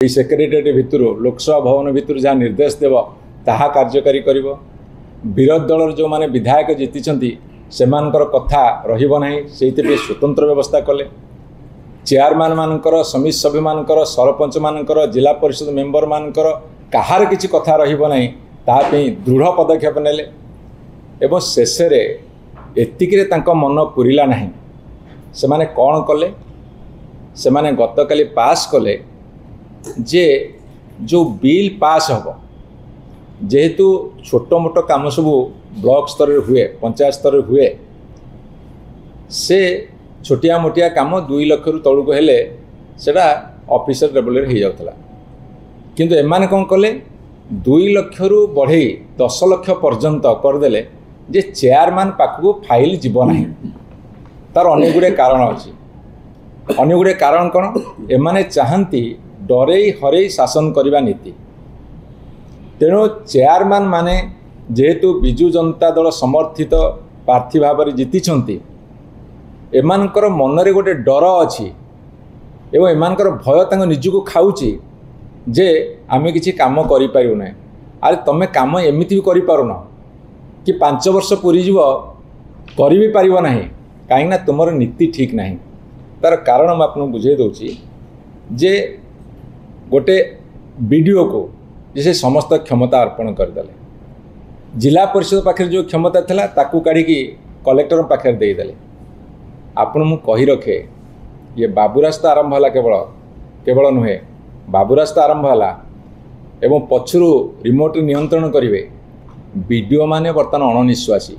Secretariat भितर लोकसभा भवन भितर जहाँ निर्देश देव ताहा कार्यकारी करिवो। विरोधी दल जो माने विधायक जीति से कथा रहिबो नाही, सेइते स्वतंत्र व्यवस्था कले। चेयरमैन मानकर, समिति सभ्य मानकर, सरपंच मानकर, जिला परिषद मेंबर मानकर कहार किछि कथा रहिबो नाही, तापई दृढ़ पदक्षेप नेले। एवं शेष एतिकिरे तांको मन पुरिला नाही। से माने कौन कले? से माने गतकाली पास कले जे जो बिल पास हम जेहेतु छोट मोट काम सब ब्लॉक स्तर हुए, पंचायत स्तर हुए, से छोटिया मोटिया काम 2 लाख रु तलू हेले सेटा ऑफिसर लेवल रे हो जाउतला। किंतु एमाने कौन कले 2 लाख रु बढ़े 10 लाख पर्यंत करदेले जे चेयरमैन पाखु फाइल जीव ना। तार अनेक गुड़े कारण अच्छी। अनेक गुड़े कारण कौन? एमाने चाहती डरई हरई शासन करने नीति। तेणु चेयरमैन माने जेहेतु बिजु जनता दल समर्थित प्रार्थी भाव में जीति, एमानकर मनरे गोटे डर अच्छी एवं एमानकर भय तांको निजको खाऊची जे आमे किछि काम करि पारु नै। अरे तमे काम एमिति भी करि पारुना कि 5 वर्ष पूरी जीव करि भी पारिबो नाही, काहे ना तुमर नीति ठीक नाही। तार कारण मैं आपको बुझे दूची जे गोटे बीडीओ को जैसे समस्त क्षमता अर्पण करदेले। जिला परिषद पाखे जो क्षमता थिला ताकू काढ़ी कलेक्टर पाखे देदेले। आपण मु कही रखे ये बाबूरास्ता आरंभ होला, केवल नुहे बाबूरास्ता आरंभ होला एवं पछरु रिमोट नियंत्रण करिवे बीडीओ माने बर्तमान अणनिश्वासी।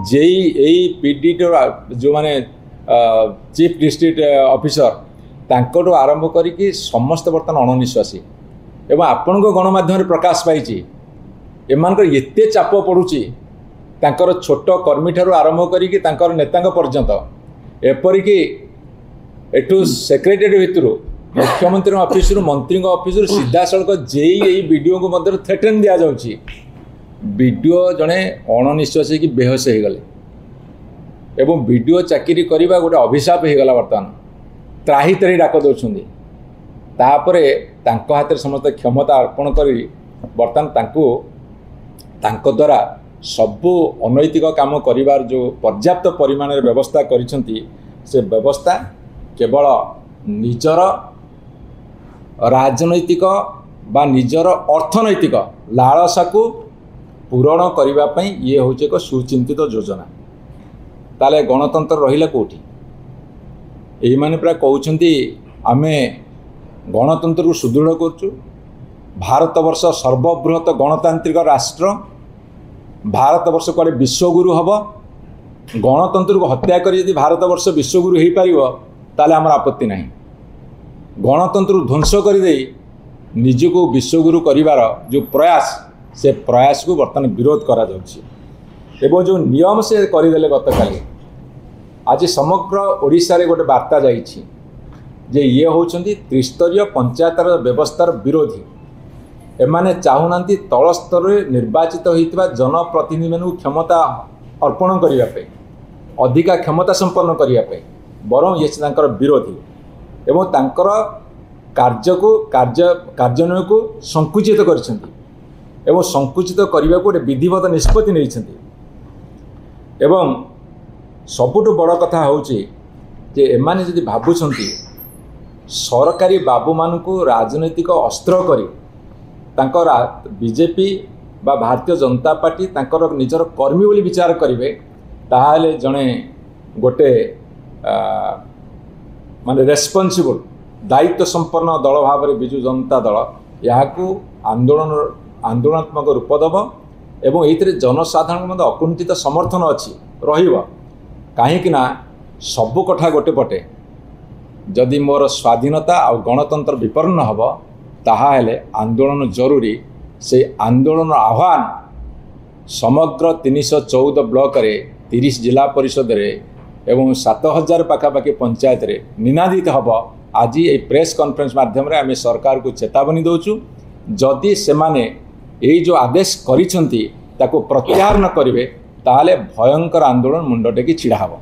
जेई एई पीडी जो माने चीफ डिस्ट्रिक्ट ऑफिसर तांकोटो आरंभ करिकी समस्त बर्तमान अणनिश्वासी। एवं आपण गणमाध्यम प्रकाश पाई एमानकर एते चाप पड़ुची तांकर छोट कर्मी ठारू आरंभ करिकी तांकर नेतांक पर्यंत, एपरिकी एठू सेक्रेटेरिएट भितर मुख्यमंत्री ऑफिस मंत्री ऑफिस सीधा सड़क जेई वीडियो को मध्य थ्रेटन दि जाउची। वीडियो जड़े अणनिश्वासी की बेहोश हो गले एवं वीडियो चाकरी करने गोटे अभिशाप हो गला। बर्तमान त्राही त्राही डाक दौरान तापरे तांको हाथ समस्त क्षमता अर्पण करी बर्तमान तांको द्वारा सबू अनैतिक काम करिवार जो पर्याप्त परिमाण व्यवस्था करिसेंती, से व्यवस्था केवल निजर राजनैतिक बा निजर अर्थनैतिक लालसा को पूरण करने ये हूँ एक सुचिंतित योजना। ताले गणतंत्र रहिला कोठी? यही माने प्राय कहउछंती आमे गणतंत्र को सुदृढ़ करचु। भारतवर्ष सर्वबृहत गणतांत्रिक राष्ट्र, भारतवर्ष कड़े विश्वगुरु हम। गणतंत्र को हत्या कर यदि भारतवर्ष विश्वगुरु हो पारिबो ताले हमर आपत्ति नहीं। गणतंत्र को ध्वंस कर दे निजको विश्वगुरु करिवार जो प्रयास, से प्रयास को बर्तमान विरोध करा जाउछि। एवं जो नियम से करदेले गतकाली, आज समग्र ओडिशा रे गोटे वार्ता जाइछि जे ये होउछंती त्रिस्तरीय पंचायतर व्यवस्थार विरोधी। एमाने चाहुनांती तल स्तर निर्वाचित होइतिबा जनप्रतिनिधि मानू क्षमता अर्पण करिया पे, अधिका क्षमता संपन्न करिया पे, बरं ये तांकर विरोधी एवं तांकर कार्यान्वयन को संकुचित करिसेंती एवं संकुचित करने को गोटे विधिवत निष्पत्ति नहीं। एवं सबुठु बड़ कथा होउची जे एमाने जदि भाबुछंती सरकारी बाबू मानू राजनैतिक अस्त्र करी तांकर बीजेपी बा भारतीय जनता पार्टी तांकर निजर कर्मी बोली विचार करेंगे, ताहले जड़े गोटे माने रेस्पॉन्सिबल दायित्व संपन्न दल भाव में बिजु जनता दल यहाँ आंदोलनात्मक रूप दब एवं ये जनसाधारण मध्य अकुंठित समर्थन अच्छी कहीं सबु कथा गोटे पटे जदि मोर स्वाधीनता और गणतंत्र विपन्न हम ताहाले आंदोलन जरूरी। से आंदोलन आह्वान समग्र 314 ब्लॉक रे 30 जिला परिषद रे एवं 7000 पाखापाखि पंचायत रे निनादित हम। आज ये प्रेस कॉन्फ्रेंस माध्यम रे आमे सरकार को चेतावनी दौचु, जदि से माने ये जो आदेश करिसेंती ताको प्रत्याहार न करिवे ताहाले भयंकर आंदोलन मुंड टेकी छिड़ा हब।